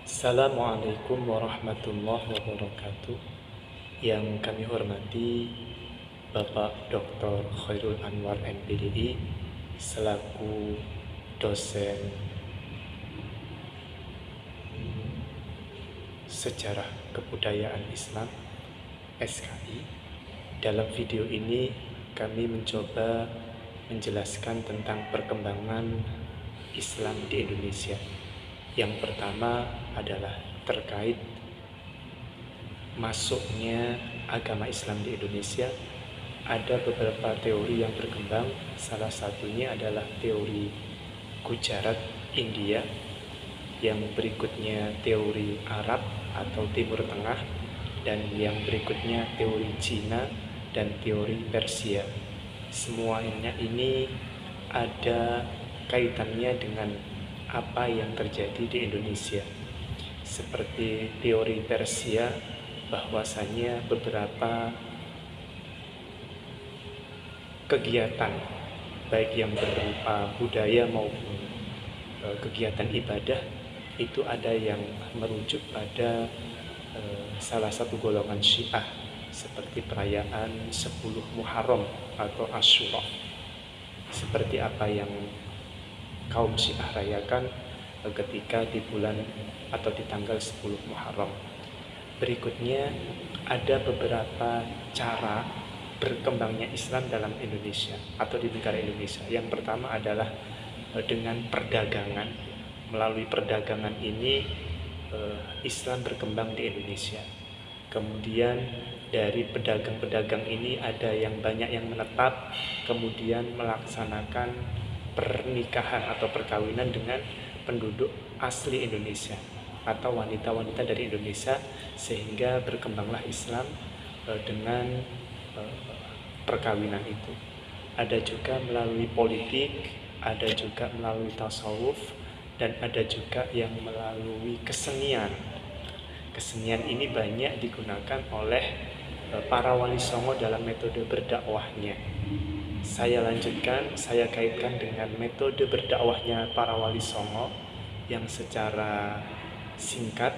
Assalamualaikum warahmatullahi wabarakatuh. Yang kami hormati Bapak Dr. Khairul Anwar MPDI selaku dosen Sejarah Kebudayaan Islam SKI. Dalam video ini kami mencoba menjelaskan tentang perkembangan Islam di Indonesia. Yang pertama adalah terkait masuknya agama Islam di Indonesia. Ada beberapa teori yang berkembang, salah satunya adalah teori Gujarat, India, yang berikutnya teori Arab atau Timur Tengah, dan yang berikutnya teori Cina dan teori Persia. Semuanya ini ada kaitannya dengan apa yang terjadi di Indonesia. Seperti teori Persia, bahwasanya beberapa kegiatan baik yang berupa budaya maupun kegiatan ibadah itu ada yang merujuk pada salah satu golongan Syiah, seperti perayaan 10 Muharram atau Asyura, seperti apa yang kaum Syiah rayakan ketika di bulan atau di tanggal 10 Muharram. Berikutnya ada beberapa cara berkembangnya Islam dalam Indonesia atau di negara Indonesia. Yang pertama adalah dengan perdagangan. Melalui perdagangan ini Islam berkembang di Indonesia. Kemudian dari pedagang-pedagang ini ada yang banyak yang menetap, kemudian melaksanakan pernikahan atau perkawinan dengan penduduk asli Indonesia atau wanita-wanita dari Indonesia, sehingga berkembanglah Islam dengan perkawinan itu. Ada juga melalui politik, ada juga melalui tasawuf, dan ada juga yang melalui kesenian. Kesenian ini banyak digunakan oleh para wali songo dalam metode berdakwahnya. Saya lanjutkan, saya kaitkan dengan metode berdakwahnya para wali songo yang secara singkat,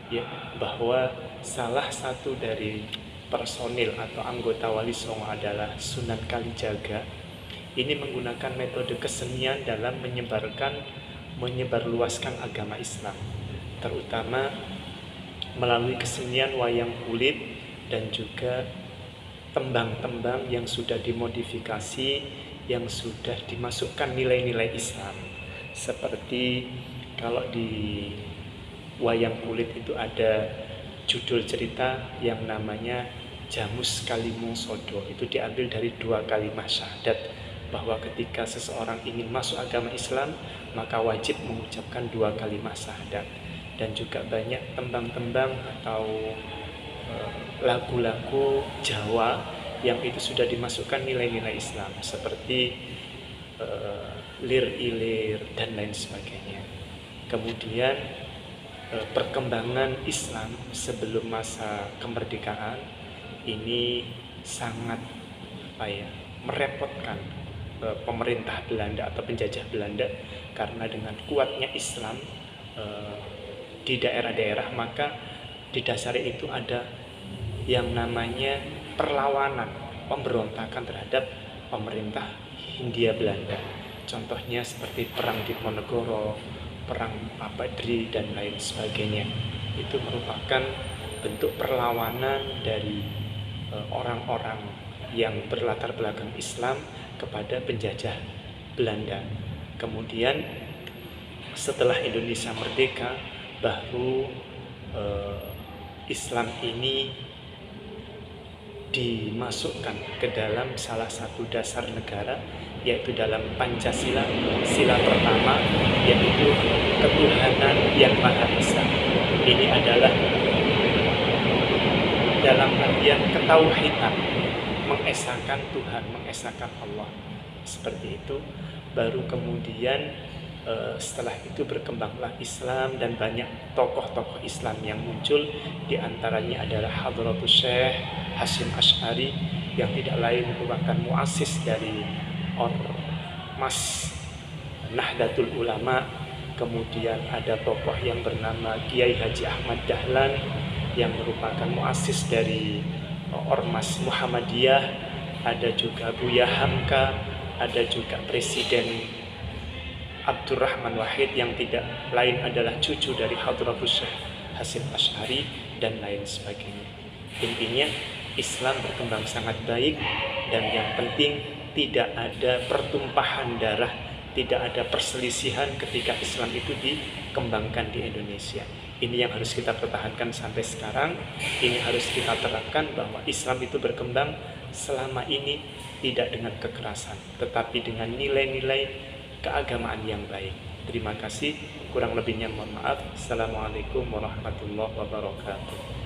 ya, bahwa salah satu dari personil atau anggota wali songo adalah Sunan Kalijaga. Ini menggunakan metode kesenian dalam menyebarluaskan agama Islam, terutama melalui kesenian wayang kulit dan juga tembang-tembang yang sudah dimodifikasi, yang sudah dimasukkan nilai-nilai Islam. Seperti kalau di wayang kulit itu ada judul cerita yang namanya Jamus Kalimu Sodo. Itu diambil dari 2 kalimat syahadat, bahwa ketika seseorang ingin masuk agama Islam maka wajib mengucapkan 2 kalimat syahadat. Dan juga banyak tembang-tembang atau lagu-lagu Jawa yang itu sudah dimasukkan nilai-nilai Islam, seperti lir-ilir dan lain sebagainya. Kemudian perkembangan Islam sebelum masa kemerdekaan ini sangat merepotkan pemerintah Belanda atau penjajah Belanda, karena dengan kuatnya Islam di daerah-daerah, maka didasari itu ada yang namanya perlawanan, pemberontakan terhadap pemerintah Hindia Belanda. Contohnya seperti perang Diponegoro, perang Badri dan lain sebagainya. Itu merupakan bentuk perlawanan dari orang-orang yang berlatar belakang Islam kepada penjajah Belanda. Kemudian setelah Indonesia merdeka, baru Islam ini dimasukkan ke dalam salah satu dasar negara, yaitu dalam Pancasila, sila pertama, yaitu ketuhanan yang Maha Esa. Ini adalah dalam artian ketauhidan, mengesakan Tuhan, mengesakan Allah. Seperti itu. Baru kemudian setelah itu berkembanglah Islam, dan banyak tokoh-tokoh Islam yang muncul. Di antaranya adalah Hadratus Syekh Hasyim Asy'ari, yang tidak lain merupakan muassis dari Ormas Nahdlatul Ulama. kemudian ada tokoh yang bernama Kiai Haji Ahmad Dahlan yang merupakan muassis dari Ormas Muhammadiyah, ada juga Buya Hamka, ada juga Presiden Abdurrahman Wahid yang tidak lain adalah cucu dari Hadratus Syekh Hasyim Asy'ari dan lain sebagainya. Intinya Islam berkembang sangat baik, dan yang penting tidak ada pertumpahan darah, tidak ada perselisihan ketika Islam itu dikembangkan di Indonesia. Ini yang harus kita pertahankan sampai sekarang. Ini harus kita terapkan bahwa Islam itu berkembang selama ini tidak dengan kekerasan, tetapi dengan nilai-nilai keagamaan yang baik. Terima kasih. Kurang lebihnya mohon maaf. Assalamualaikum warahmatullahi wabarakatuh.